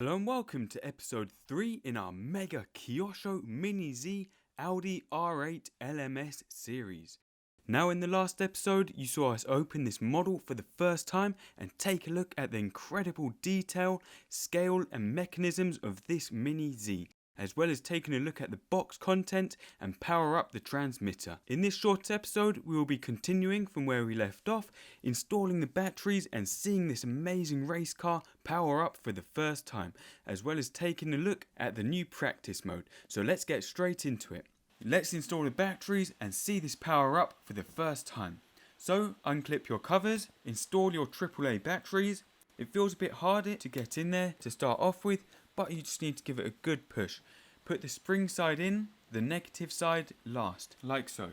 Hello and welcome to episode 3 in our mega Kyosho Mini-Z Audi R8 LMS series. Now in the last episode you saw us open this model for the first time and take a look at the incredible detail, scale and mechanisms of this Mini-Z, as well as taking a look at the box content and power up the transmitter. In this short episode we will be continuing from where we left off, installing the batteries and seeing this amazing race car power up for the first time, as well as taking a look at the new practice mode. So let's get straight into it. Let's install the batteries and see this power up for the first time. So unclip your covers, install your AAA batteries. It feels a bit harder to get in there to start off with, but you just need to give it a good push. Put the spring side in, the negative side last, like so.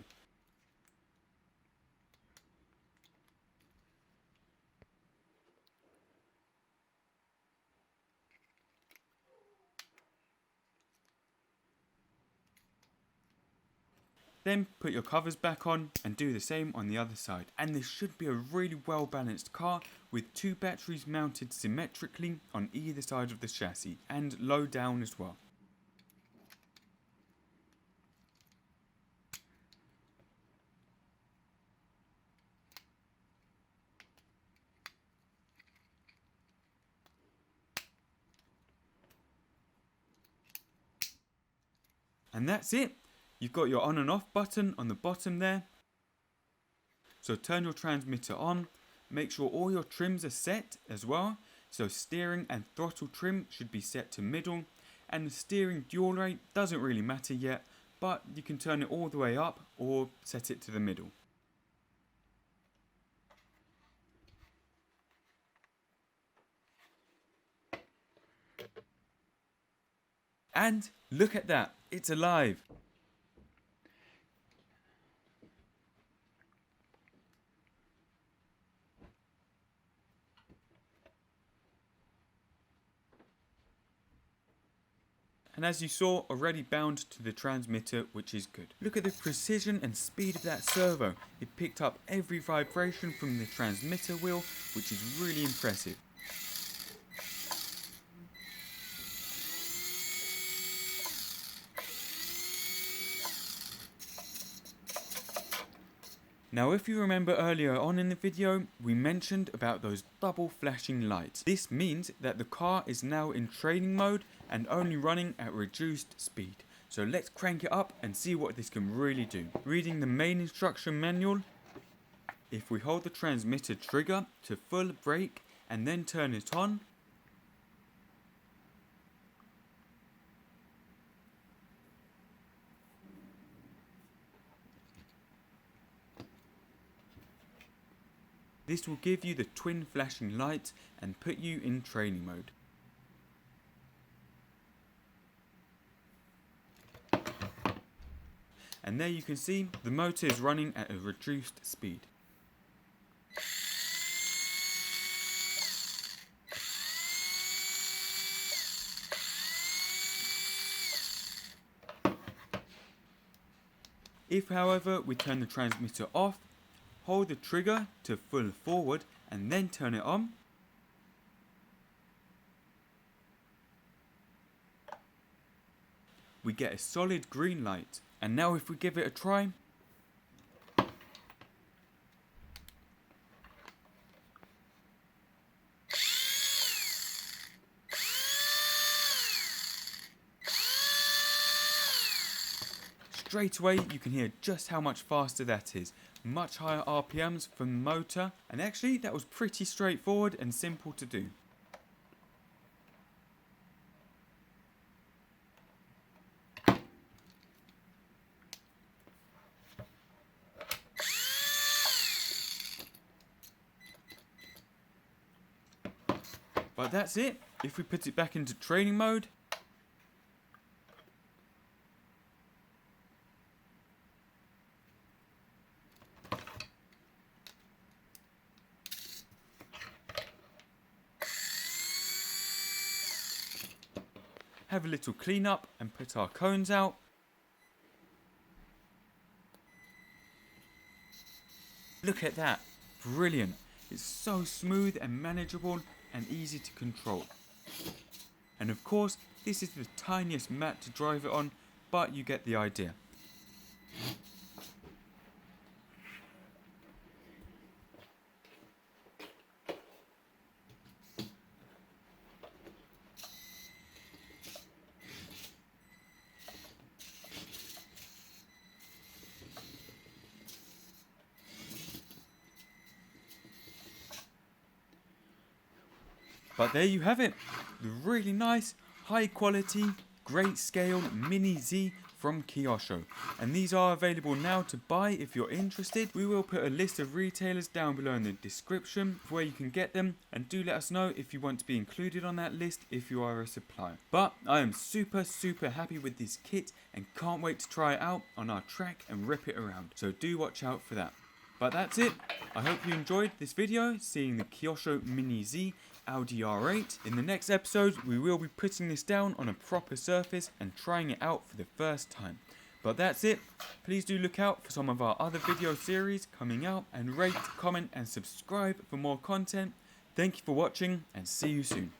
Then put your covers back on and do the same on the other side. And this should be a really well balanced car with two batteries mounted symmetrically on either side of the chassis and low down as well. And that's it. You've got your on and off button on the bottom there. So turn your transmitter on. Make sure all your trims are set as well. So steering and throttle trim should be set to middle. And the steering dual rate doesn't really matter yet, but you can turn it all the way up or set it to the middle. And look at that, it's alive. And as you saw, already bound to the transmitter, which is good. Look at the precision and speed of that servo. It picked up every vibration from the transmitter wheel, which is really impressive. Now if you remember earlier on in the video, we mentioned about those double flashing lights. This means that the car is now in training mode and only running at reduced speed. So let's crank it up and see what this can really do. Reading the main instruction manual, if we hold the transmitter trigger to full brake and then turn it on, this will give you the twin flashing lights and put you in training mode. And there you can see the motor is running at a reduced speed. If however we turn the transmitter off, hold the trigger to full forward and then turn it on, we get a solid green light. And now if we give it a try, straight away you can hear just how much faster that is. Much higher RPMs from the motor, and actually that was pretty straightforward and simple to do. But that's it. If we put it back into training mode, have a little clean up and put our cones out. Look at that, brilliant. It's so smooth and manageable and easy to control. And of course, this is the tiniest mat to drive it on, but you get the idea. But there you have it, the really nice, high quality, great scale Mini-Z from Kyosho. And these are available now to buy if you're interested. We will put a list of retailers down below in the description where you can get them, and do let us know if you want to be included on that list if you are a supplier. But I am super happy with this kit and can't wait to try it out on our track and rip it around. So do watch out for that. But that's it. I hope you enjoyed this video, seeing the Kyosho Mini-Z Audi R8. In the next episode, we will be putting this down on a proper surface and trying it out for the first time. But that's it. Please do look out for some of our other video series coming out, and rate, comment and subscribe for more content. Thank you for watching and see you soon.